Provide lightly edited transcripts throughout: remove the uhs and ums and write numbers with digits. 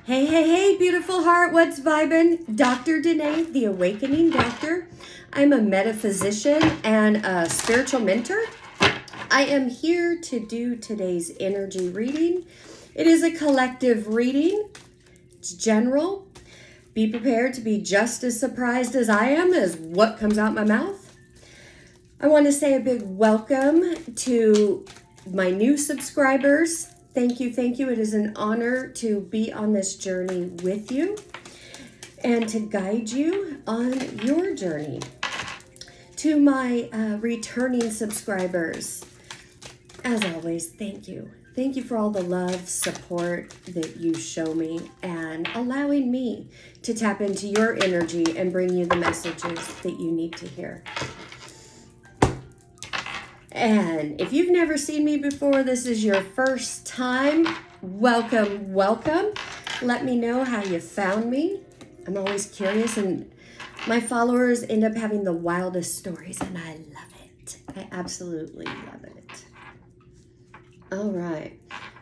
Hey, hey, hey, beautiful heart, what's vibin'? Dr. Denae, the Awakening Doctor. I'm a metaphysician and a spiritual mentor. I am here to do today's energy reading. It is a collective reading. It's general. Be prepared to be just as surprised as I am as what comes out my mouth. I want to say a big welcome to my new subscribers. Thank you, thank you. It is an honor to be on this journey with you and to guide you on your journey. To my returning subscribers, as always, thank you. Thank you for all the love, support that you show me and allowing me to tap into your energy and bring you the messages that you need to hear. And if you've never seen me before, this is your first time, welcome, welcome. Let me know how you found me. I'm always curious, and my followers end up having the wildest stories, and I love it. I absolutely love it. All right.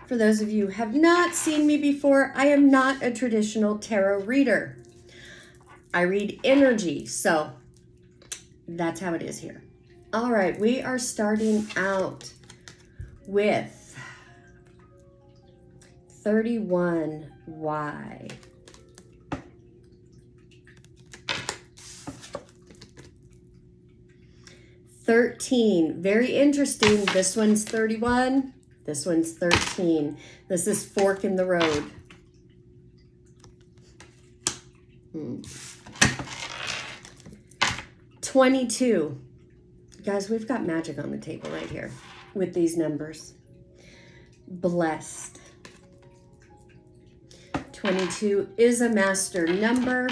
For those of you who have not seen me before, I am not a traditional tarot reader. I read energy, so that's how it is here. All right, we are starting out with 31Y. "13, very interesting. This one's 31, this one's 13. This is fork in the road. 22. Guys, we've got magic on the table right here with these numbers. Blessed. 22 is a master number.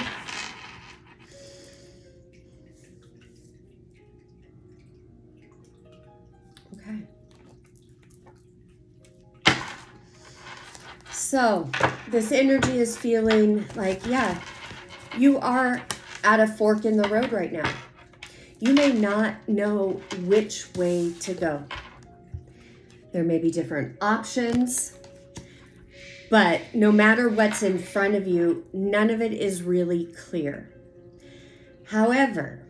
Okay. So this energy is feeling like, yeah, you are at a fork in the road right now. You may not know which way to go. There may be different options, but no matter what's in front of you, none of it is really clear. However,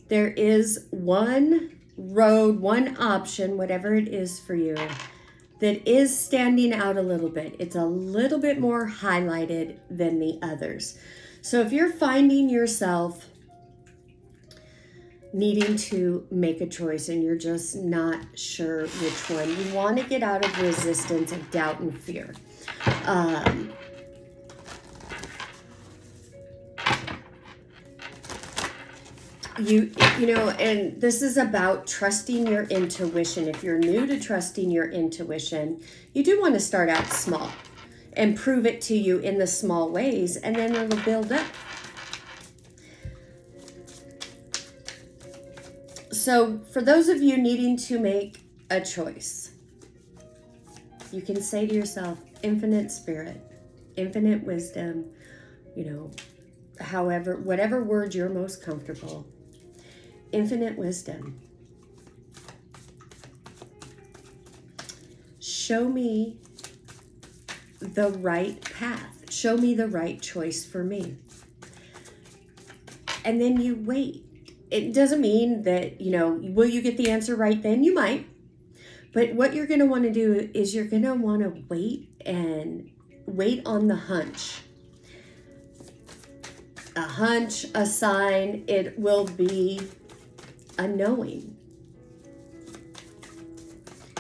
there is one road, one option, whatever it is for you, that is standing out a little bit. It's a little bit more highlighted than the others. So if you're finding yourself needing to make a choice and you're just not sure which one, you want to get out of resistance of doubt and fear. You know, and this is about trusting your intuition. If you're new to trusting your intuition, you do want to start out small and prove it to you in the small ways, and then it'll build up. So for those of you needing to make a choice, you can say to yourself, infinite spirit, infinite wisdom, you know, however, whatever word you're most comfortable, infinite wisdom. Show me the right path. Show me the right choice for me. And then you wait. It doesn't mean that, you know, will you get the answer right then? You might. But what you're going to want to do is you're going to want to wait and wait on the hunch. A hunch, a sign, it will be a knowing.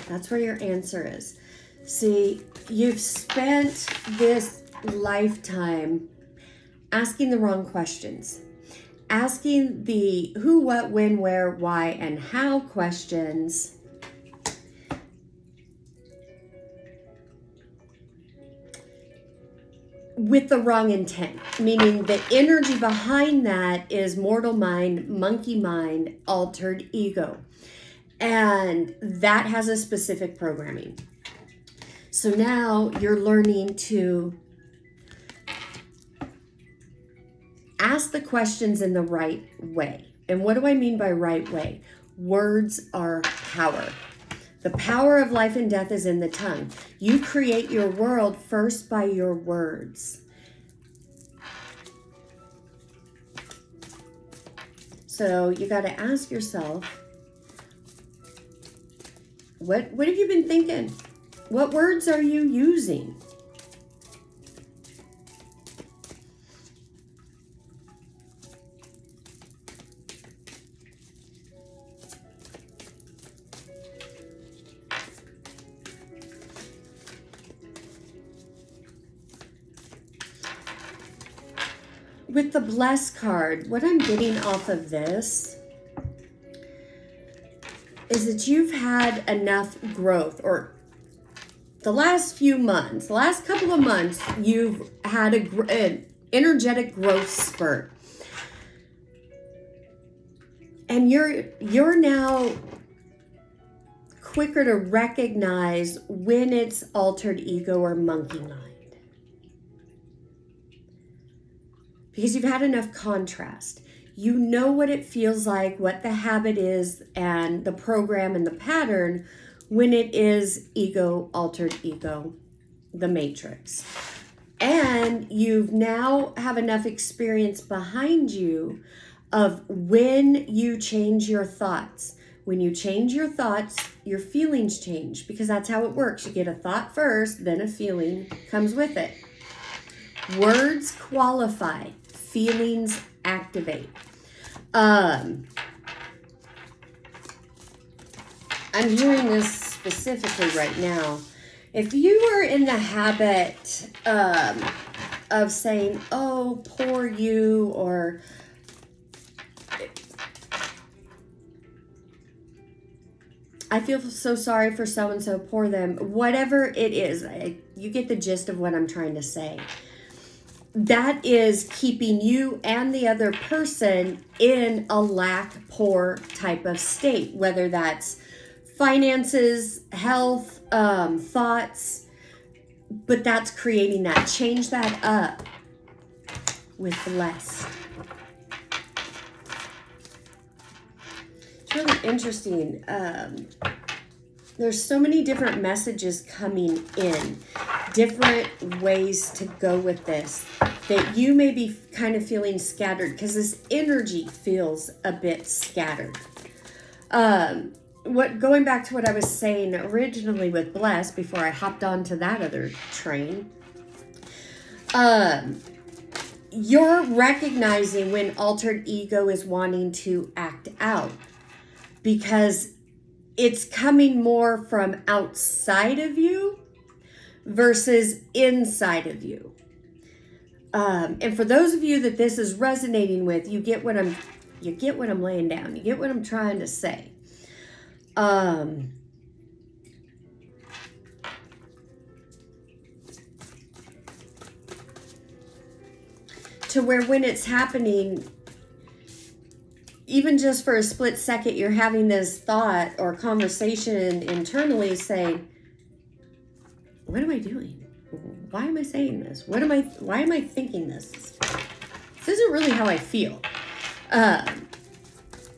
That's where your answer is. See, you've spent this lifetime asking the wrong questions. Asking the who, what, when, where, why, and how questions. With the wrong intent, meaning the energy behind that is mortal mind, monkey mind, altered ego. And that has a specific programming. So now you're learning to ask the questions in the right way. And what do I mean by right way? Words are power. The power of life and death is in the tongue. You create your world first by your words. So you got to ask yourself, what have you been thinking? What words are you using? With the Bless card, what I'm getting off of this is that you've had enough growth, or the last few months, the last couple of months, you've had an energetic growth spurt. And you're now quicker to recognize when it's altered ego or monkey mind. Because you've had enough contrast. You know what it feels like, what the habit is, and the program and the pattern when it is ego, altered ego, the matrix. And you've now have enough experience behind you of when you change your thoughts. When you change your thoughts, your feelings change, because that's how it works. You get a thought first, then a feeling comes with it. Words qualify. Feelings activate. I'm hearing this specifically right now. If you are in the habit of saying, oh, poor you, or I feel so sorry for so-and-so, poor them, whatever it is, you get the gist of what I'm trying to say. That is keeping you and the other person in a lack, poor type of state, whether that's finances, health, thoughts, but that's creating that. Change that up with Blessed. It's really interesting. There's so many different messages coming in, different ways to go with this, that you may be kind of feeling scattered because this energy feels a bit scattered. Going back to what I was saying originally with Bless before I hopped onto that other train, you're recognizing when altered ego is wanting to act out, because it's coming more from outside of you versus inside of you. And for those of you that this is resonating with, you get what I'm laying down. You get what I'm trying to say. To where when it's happening, even just for a split second, you're having this thought or conversation internally saying, what am I doing? Why am I saying this? Why am I thinking this? This isn't really how I feel.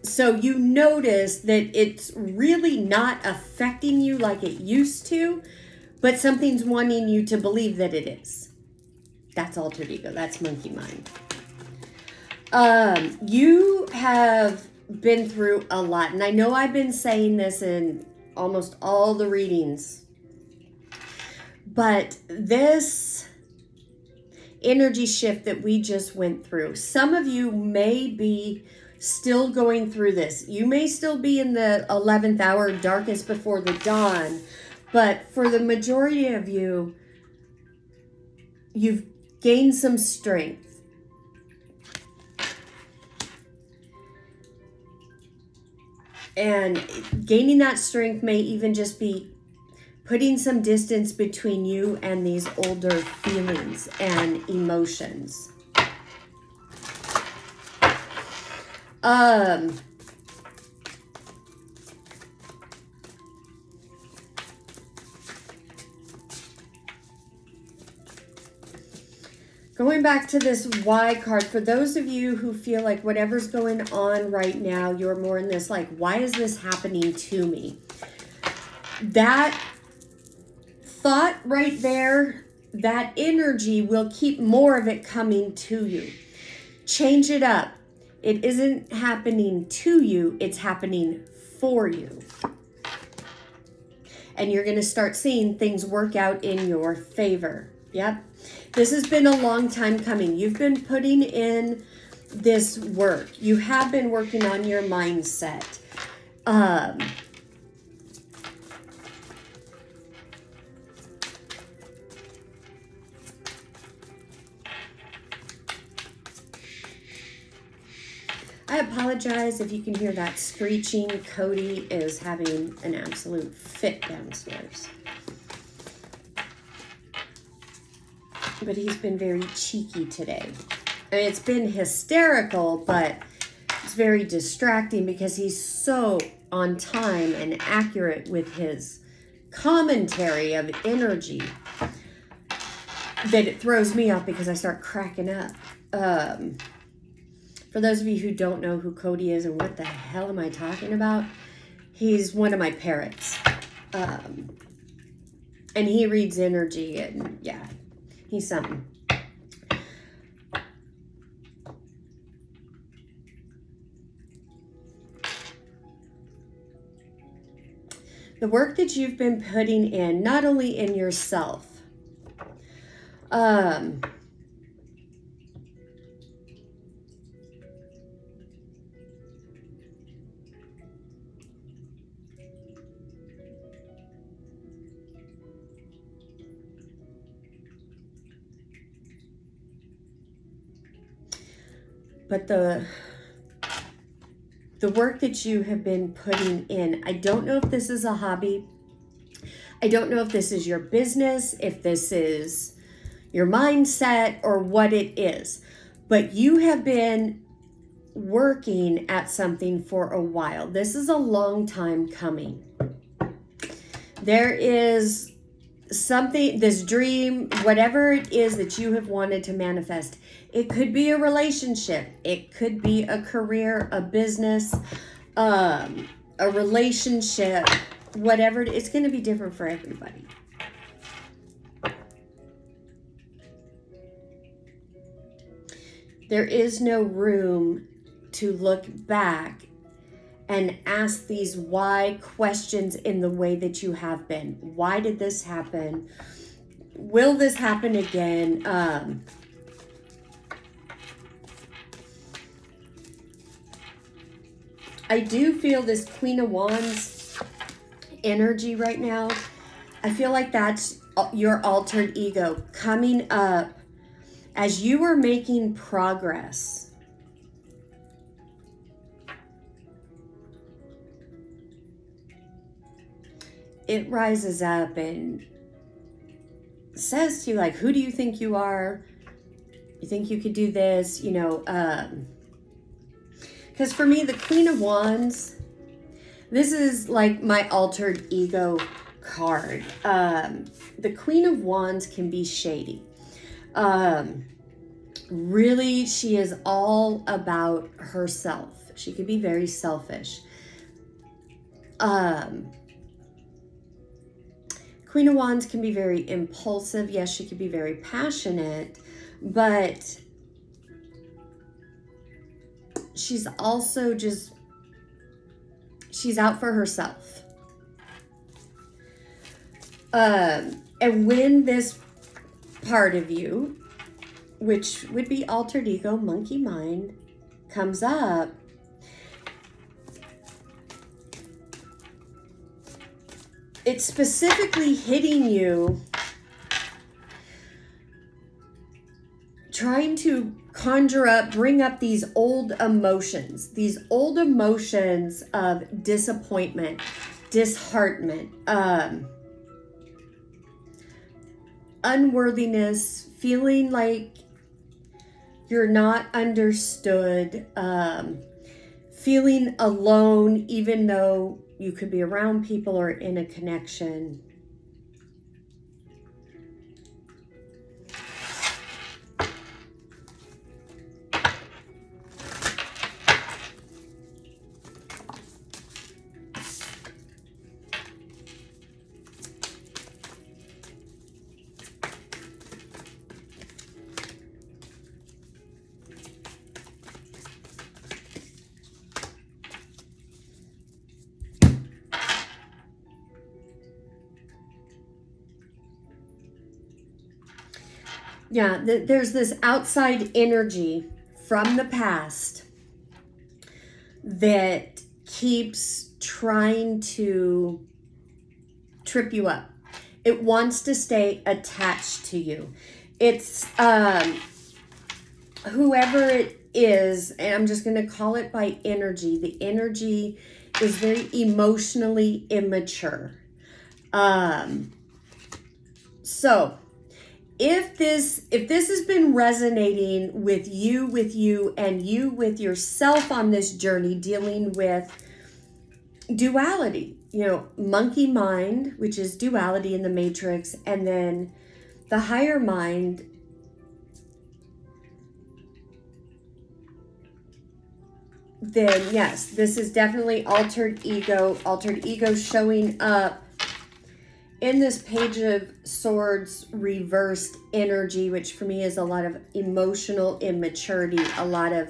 So you notice that it's really not affecting you like it used to, but something's wanting you to believe that it is. That's altered ego. That's monkey mind. You have been through a lot, and I know I've been saying this in almost all the readings, but this energy shift that we just went through, some of you may be still going through this. You may still be in the 11th hour, darkest before the dawn, but for the majority of you, you've gained some strength. And gaining that strength may even just be putting some distance between you and these older feelings and emotions. Going back to this Y card, for those of you who feel like whatever's going on right now, you're more in this like, why is this happening to me? That thought right there, that energy will keep more of it coming to you. Change it up. It isn't happening to you, it's happening for you. And you're going to start seeing things work out in your favor. Yep. This has been a long time coming. You've been putting in this work. You have been working on your mindset. I apologize if you can hear that screeching. Cody is having an absolute fit downstairs. But he's been very cheeky today. I mean, it's been hysterical, but it's very distracting because he's so on time and accurate with his commentary of energy that it throws me off because I start cracking up. For those of you who don't know who Cody is and what the hell am I talking about, he's one of my parrots. And he reads energy, and yeah, he's something. The work that you've been putting in, not only in yourself, but the work that you have been putting in, I don't know if this is a hobby. I don't know if this is your business, if this is your mindset, or what it is. But you have been working at something for a while. This is a long time coming. There is something, this dream, whatever it is that you have wanted to manifest. It could be a relationship. It could be a career, a business, a relationship, whatever. It's going to be different for everybody. There is no room to look back and ask these why questions in the way that you have been. Why did this happen? Will this happen again? I do feel this Queen of Wands energy right now. I feel like that's your altered ego coming up as you are making progress. It rises up and says to you, like, who do you think you are? You think you could do this? You know, because for me, the Queen of Wands, this is like my altered ego card. The Queen of Wands can be shady. Really, she is all about herself. She could be very selfish. Queen of Wands can be very impulsive. Yes, she could be very passionate, but she's also just, she's out for herself. And when this part of you, which would be altered ego, monkey mind, comes up, it's specifically hitting you, trying to conjure up, bring up these old emotions of disappointment, disheartenment, unworthiness, feeling like you're not understood, feeling alone, even though you could be around people or in a connection. Yeah, there's this outside energy from the past that keeps trying to trip you up. It wants to stay attached to you. It's whoever it is, and I'm just going to call it by energy. The energy is very emotionally immature. So if this has been resonating with you and you with yourself on this journey, dealing with duality, monkey mind, which is duality in the matrix, and then the higher mind, then yes, this is definitely altered ego showing up in this Page of Swords reversed energy, which for me is a lot of emotional immaturity, a lot of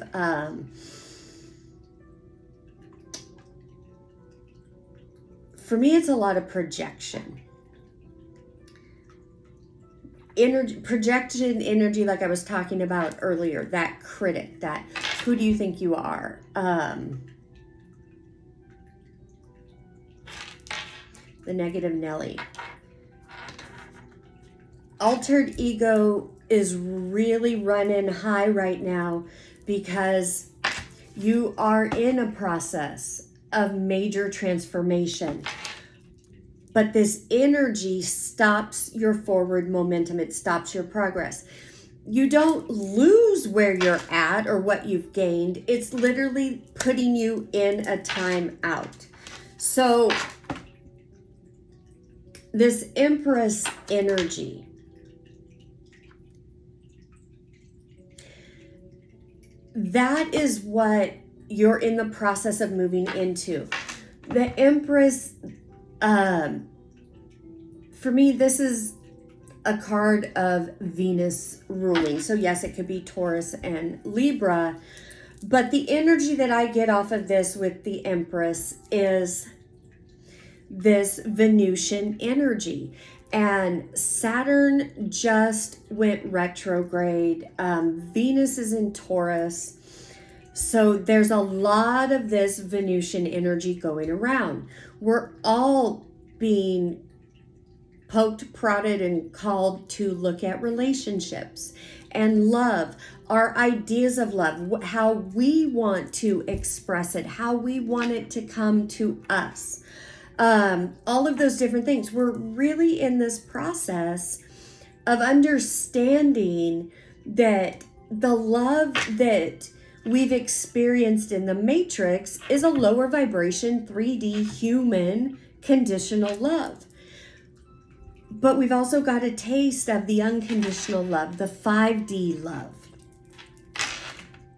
for me it's a lot of projection. Projection energy, like I was talking about earlier, that critic, that who do you think you are? The negative Nelly. Altered ego is really running high right now because you are in a process of major transformation. But this energy stops your forward momentum. It stops your progress. You don't lose where you're at or what you've gained. It's literally putting you in a time out. So this Empress energy, that is what you're in the process of moving into. The Empress, for me, this is a card of Venus ruling. So yes, it could be Taurus and Libra, but the energy that I get off of this with the Empress is this Venusian energy. And Saturn just went retrograde. Venus is in Taurus. So there's a lot of this Venusian energy going around. We're all being poked, prodded, and called to look at relationships and love, our ideas of love, how we want to express it, how we want it to come to us. All of those different things. We're really in this process of understanding that the love that we've experienced in the Matrix is a lower vibration, 3D human conditional love. But we've also got a taste of the unconditional love, the 5D love.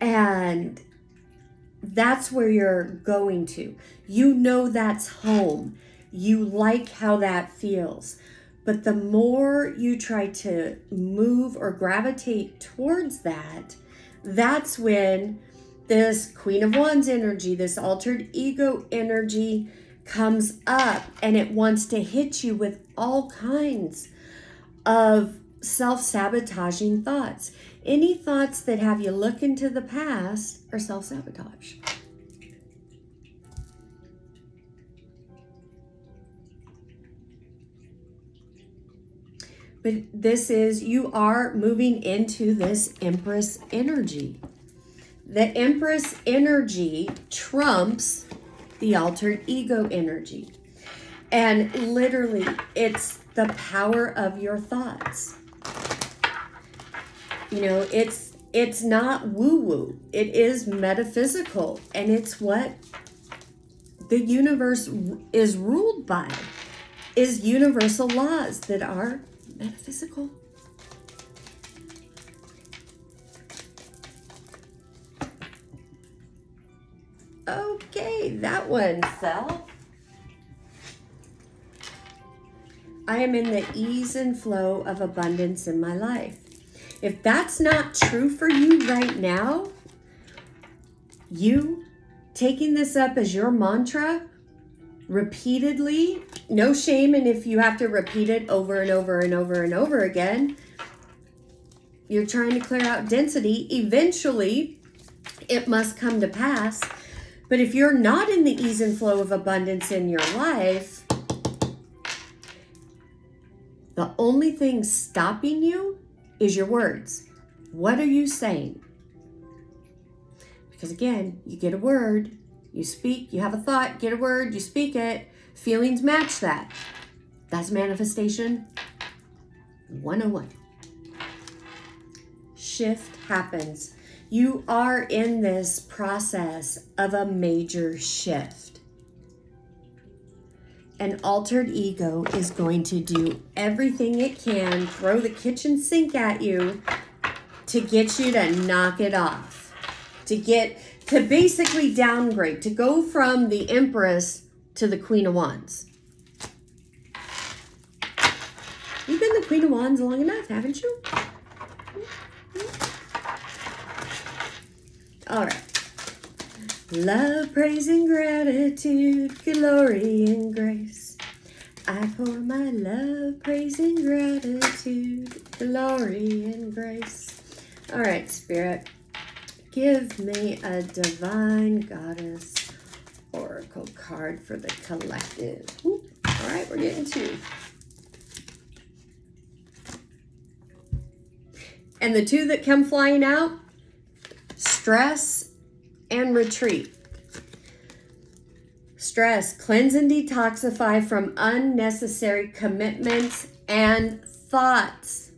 And that's where you're going to. You know that's home. You like how that feels. But the more you try to move or gravitate towards that, that's when this Queen of Wands energy, this altered ego energy comes up, and it wants to hit you with all kinds of self-sabotaging thoughts. Any thoughts that have you look into the past are self-sabotage. But this is, you are moving into this Empress energy. The Empress energy trumps the altered ego energy. And literally, it's the power of your thoughts. It's not woo-woo. It is metaphysical, and it's what the universe is ruled by, is universal laws that are metaphysical. Okay, that one fell. I am in the ease and flow of abundance in my life. If that's not true for you right now, you taking this up as your mantra repeatedly, no shame, and if you have to repeat it over and over and over and over again, You're trying to clear out density. Eventually, it must come to pass. But if you're not in the ease and flow of abundance in your life, the only thing stopping you is your words. What are you saying? Because again, you get a word, you speak, you have a thought, get a word, you speak it, feelings match that. That's manifestation 101. Shift happens. You are in this process of a major shift. An altered ego is going to do everything it can, throw the kitchen sink at you to get you to knock it off. To basically downgrade, to go from the Empress to the Queen of Wands. You've been the Queen of Wands long enough, haven't you? All right. Love, praise, and gratitude, glory and grace. I pour my love, praise, and gratitude, glory and grace. All right, Spirit. Give me a divine goddess oracle card for the collective. Ooh, all right, we're getting 2. And the 2 that come flying out, stress and retreat. Stress, cleanse and detoxify from unnecessary commitments and thoughts.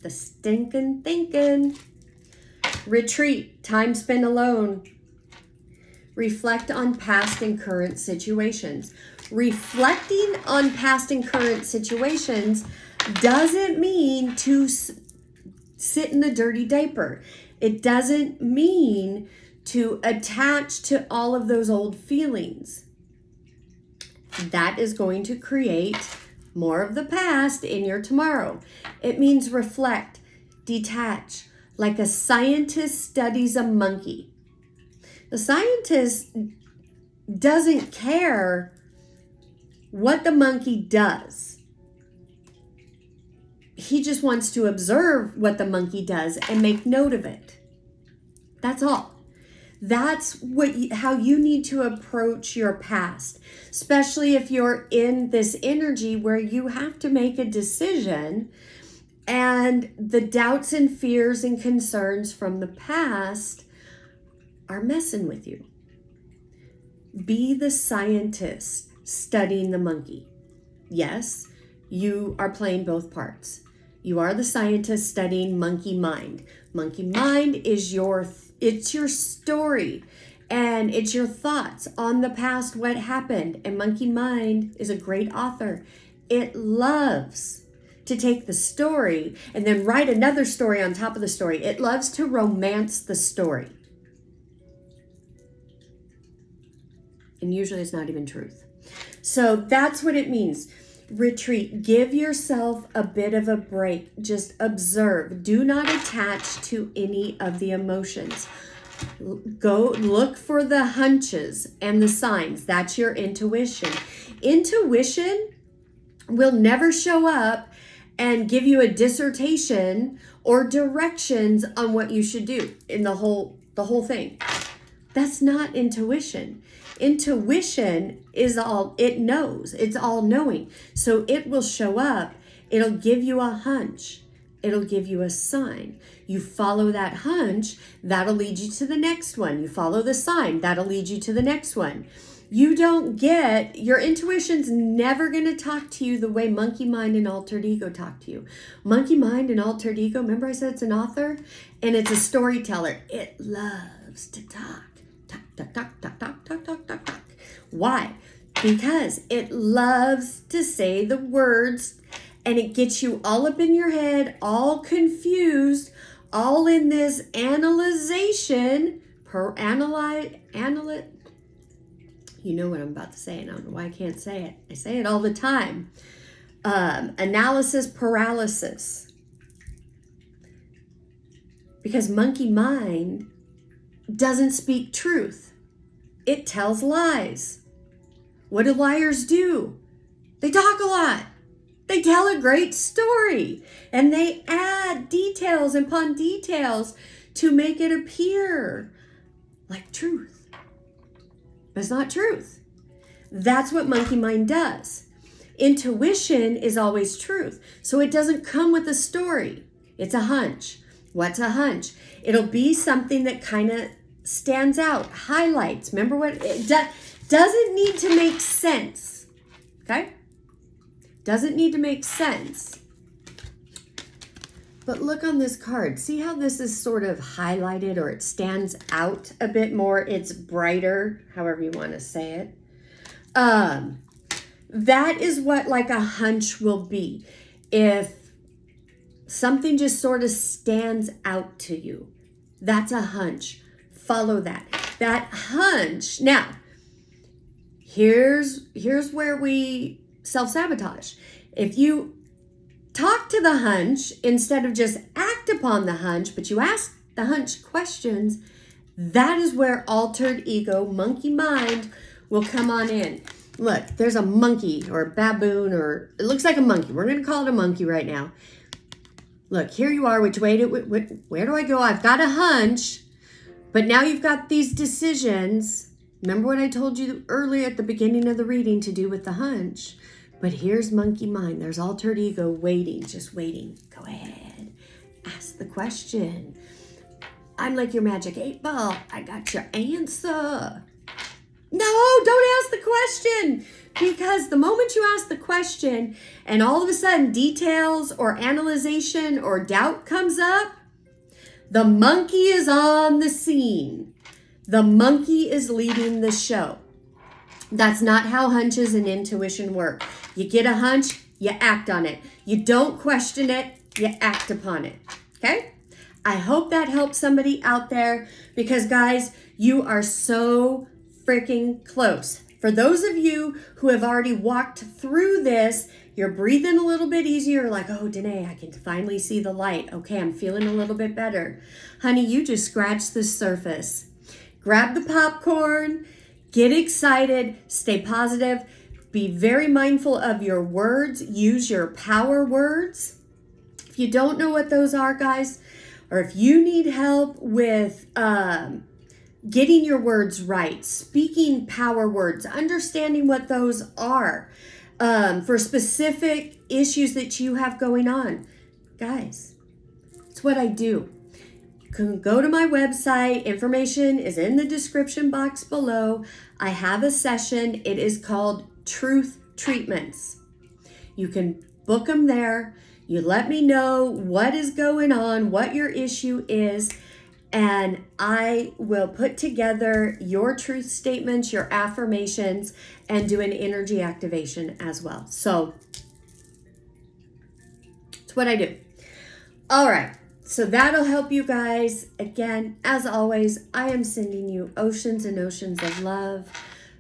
The stinking thinking. Retreat, time spent alone. Reflect on past and current situations. Reflecting on past and current situations doesn't mean to sit in the dirty diaper. It doesn't mean to attach to all of those old feelings. That is going to create more of the past in your tomorrow. It means reflect, detach. Like a scientist studies a monkey. The scientist doesn't care what the monkey does. He just wants to observe what the monkey does and make note of it. That's all. That's how you need to approach your past, especially if you're in this energy where you have to make a decision. And the doubts and fears and concerns from the past are messing with you. Be the scientist studying the monkey. Yes, you are playing both parts. You are the scientist studying monkey mind. Monkey mind is it's your story and it's your thoughts on the past, what happened. And monkey mind is a great author. It loves to take the story and then write another story on top of the story. It loves to romance the story. And usually it's not even truth. So that's what it means. Retreat. Give yourself a bit of a break. Just observe. Do not attach to any of the emotions. Go look for the hunches and the signs. That's your intuition. Intuition will never show up and give you a dissertation or directions on what you should do in the whole thing. That's not intuition. Intuition is all it knows. It's all knowing. So it will show up. It'll give you a hunch. It'll give you a sign. You follow that hunch, that'll lead you to the next one. You follow the sign, that'll lead you to the next one. Your intuition's never going to talk to you the way monkey mind and altered ego talk to you. Monkey mind and altered ego, remember I said it's an author? And it's a storyteller. It loves to talk. Talk, talk, talk, talk, talk, talk, talk, talk, talk. Why? Because it loves to say the words and it gets you all up in your head, all confused, all in this analyzation, you know what I'm about to say, and I don't know why I can't say it. I say it all the time. Analysis paralysis. Because monkey mind doesn't speak truth. It tells lies. What do liars do? They talk a lot. They tell a great story and they add details upon details to make it appear like truth. But it's not truth. That's what monkey mind does. Intuition is always truth. So it doesn't come with a story. It's a hunch. What's a hunch? It'll be something that kind of stands out, highlights. Remember what it doesn't need to make sense. Okay? Doesn't need to make sense. But look on this card. See how this is sort of highlighted, or it stands out a bit more. It's brighter, however you want to say it. That is what like a hunch will be. If something just sort of stands out to you, that's a hunch. Follow that. That hunch. Now, here's where we self-sabotage. If you talk to the hunch instead of just act upon the hunch, but you ask the hunch questions, that is where altered ego, monkey mind, will come on in. Look, there's a monkey or a baboon, or it looks like a monkey. We're going to call it a monkey right now. Look, here you are. Where do I go? I've got a hunch, but now you've got these decisions. Remember what I told you earlier at the beginning of the reading to do with the hunch? But here's monkey mind. There's altered ego waiting, just waiting. Go ahead. Ask the question. I'm like your magic 8-ball. I got your answer. No, don't ask the question, because the moment you ask the question and all of a sudden details or analyzation or doubt comes up, the monkey is on the scene. The monkey is leading the show. That's not how hunches and intuition work. You get a hunch, you act on it. You don't question it, you act upon it. Okay? I hope that helps somebody out there, because guys, you are so freaking close. For those of you who have already walked through this, you're breathing a little bit easier, like, oh, Denae, I can finally see the light. Okay, I'm feeling a little bit better. Honey, you just scratched the surface. Grab the popcorn, get excited, stay positive, be very mindful of your words, use your power words. If you don't know what those are, guys, or if you need help with getting your words right, speaking power words, understanding what those are for specific issues that you have going on. Guys, it's what I do. You can go to my website. Information is in the description box below. I have a session. It is called Truth Treatments. You can book them there. You let me know what is going on, what your issue is, and I will put together your truth statements, your affirmations, and do an energy activation as well. So it's what I do. All right. So that'll help you guys. Again, as always, I am sending you oceans and oceans of love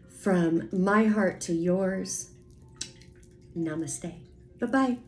from my heart to yours. Namaste. Bye-bye.